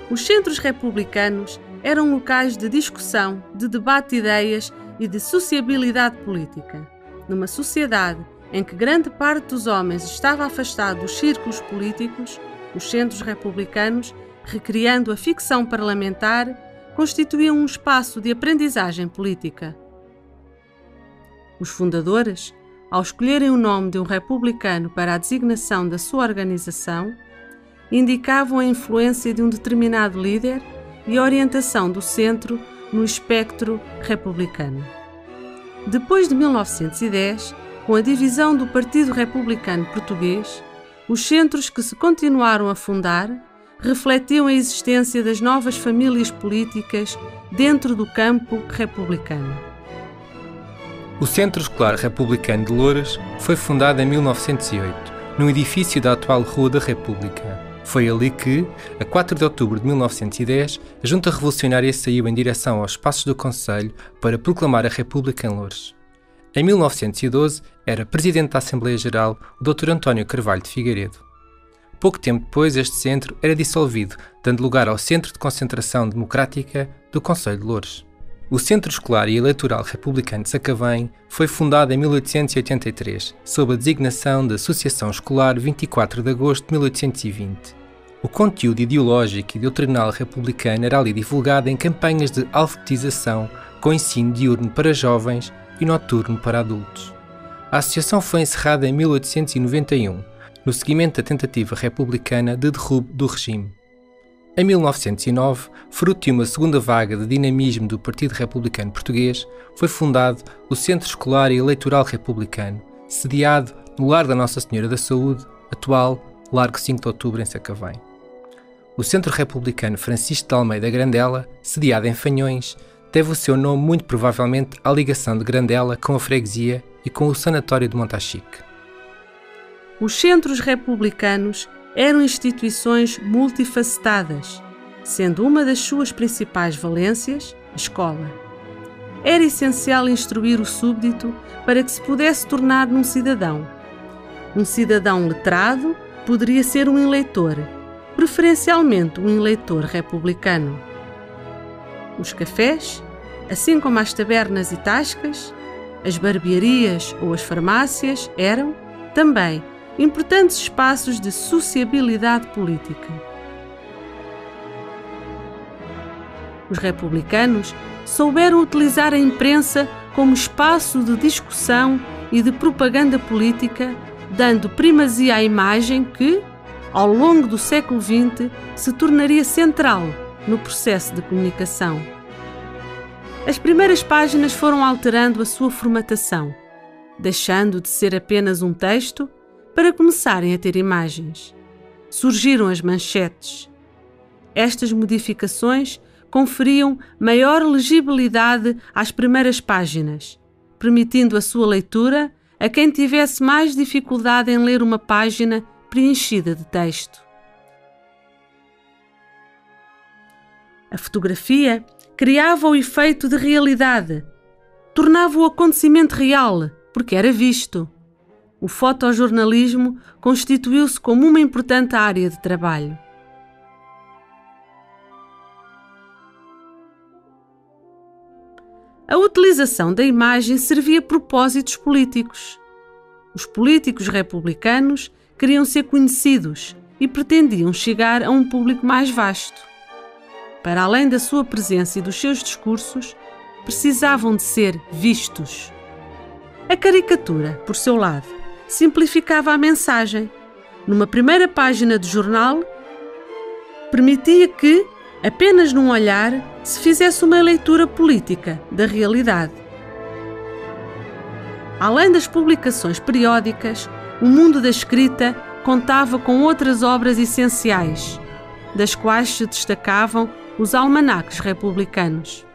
Os centros republicanos eram locais de discussão, de debate de ideias e de sociabilidade política. Numa sociedade em que grande parte dos homens estava afastado dos círculos políticos, os centros republicanos, recriando a ficção parlamentar, constituíam um espaço de aprendizagem política. Os fundadores, ao escolherem o nome de um republicano para a designação da sua organização, indicavam a influência de um determinado líder e a orientação do centro no espectro republicano. Depois de 1910, com a divisão do Partido Republicano Português, os centros que se continuaram a fundar refletiam a existência das novas famílias políticas dentro do campo republicano. O Centro Escolar Republicano de Loures foi fundado em 1908, num edifício da atual Rua da República. Foi ali que, a 4 de outubro de 1910, a Junta Revolucionária saiu em direção aos Passos do Conselho para proclamar a República em Loures. Em 1912, era Presidente da Assembleia Geral o Dr. António Carvalho de Figueiredo. Pouco tempo depois, este centro era dissolvido, dando lugar ao Centro de Concentração Democrática do Conselho de Loures. O Centro Escolar e Eleitoral Republicano de Sacavém foi fundado em 1883, sob a designação de Associação Escolar 24 de agosto de 1820. O conteúdo ideológico e doutrinal republicano era ali divulgado em campanhas de alfabetização, com ensino diurno para jovens e noturno para adultos. A associação foi encerrada em 1891, no seguimento da tentativa republicana de derrubo do regime. Em 1909, fruto de uma segunda vaga de dinamismo do Partido Republicano Português, foi fundado o Centro Escolar e Eleitoral Republicano, sediado no Lar da Nossa Senhora da Saúde, atual Largo 5 de Outubro, em Sacavém. O Centro Republicano Francisco de Almeida Grandela, sediado em Fanhões, deve o seu nome muito provavelmente à ligação de Grandela com a freguesia e com o Sanatório de Montachique. Os centros republicanos eram instituições multifacetadas, sendo uma das suas principais valências a escola. Era essencial instruir o súbdito para que se pudesse tornar num cidadão. Um cidadão letrado poderia ser um eleitor, preferencialmente um eleitor republicano. Os cafés, assim como as tabernas e tascas, as barbearias ou as farmácias eram, também, importantes espaços de sociabilidade política. Os republicanos souberam utilizar a imprensa como espaço de discussão e de propaganda política, dando primazia à imagem que, ao longo do século XX, se tornaria central no processo de comunicação. As primeiras páginas foram alterando a sua formatação, deixando de ser apenas um texto para começarem a ter imagens. Surgiram as manchetes. Estas modificações conferiam maior legibilidade às primeiras páginas, permitindo a sua leitura a quem tivesse mais dificuldade em ler uma página preenchida de texto. A fotografia criava o efeito de realidade, tornava o acontecimento real, porque era visto. O fotojornalismo constituiu-se como uma importante área de trabalho. A utilização da imagem servia a propósitos políticos. Os políticos republicanos queriam ser conhecidos e pretendiam chegar a um público mais vasto. Para além da sua presença e dos seus discursos, precisavam de ser vistos. A caricatura, por seu lado, simplificava a mensagem. Numa primeira página do jornal, permitia que, apenas num olhar, se fizesse uma leitura política da realidade. Além das publicações periódicas, o mundo da escrita contava com outras obras essenciais, das quais se destacavam os almanaques republicanos.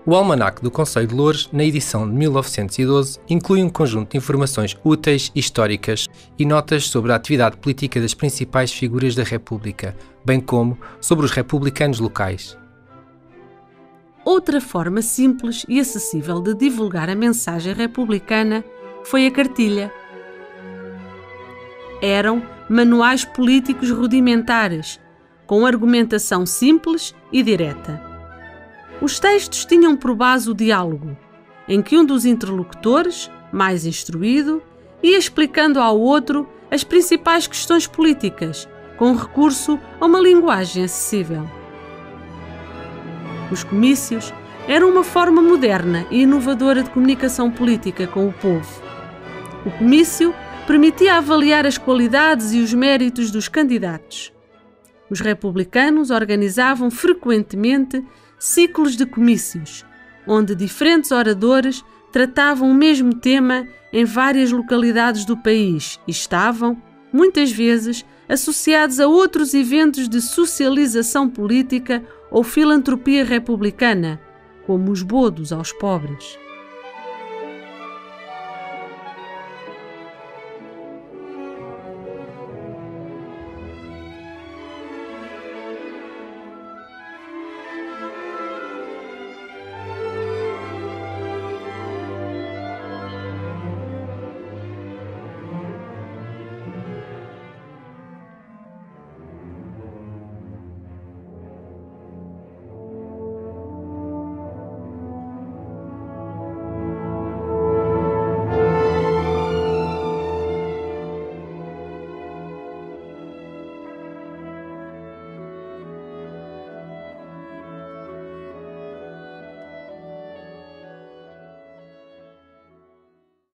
O Almanaque do Conselho de Loures, na edição de 1912, inclui um conjunto de informações úteis, históricas e notas sobre a atividade política das principais figuras da República, bem como sobre os republicanos locais. Outra forma simples e acessível de divulgar a mensagem republicana foi a cartilha. Eram manuais políticos rudimentares, com argumentação simples e direta. Os textos tinham por base o diálogo, em que um dos interlocutores, mais instruído, ia explicando ao outro as principais questões políticas, com recurso a uma linguagem acessível. Os comícios eram uma forma moderna e inovadora de comunicação política com o povo. O comício permitia avaliar as qualidades e os méritos dos candidatos. Os republicanos organizavam frequentemente ciclos de comícios, onde diferentes oradores tratavam o mesmo tema em várias localidades do país e estavam, muitas vezes, associados a outros eventos de socialização política ou filantropia republicana, como os bodos aos pobres.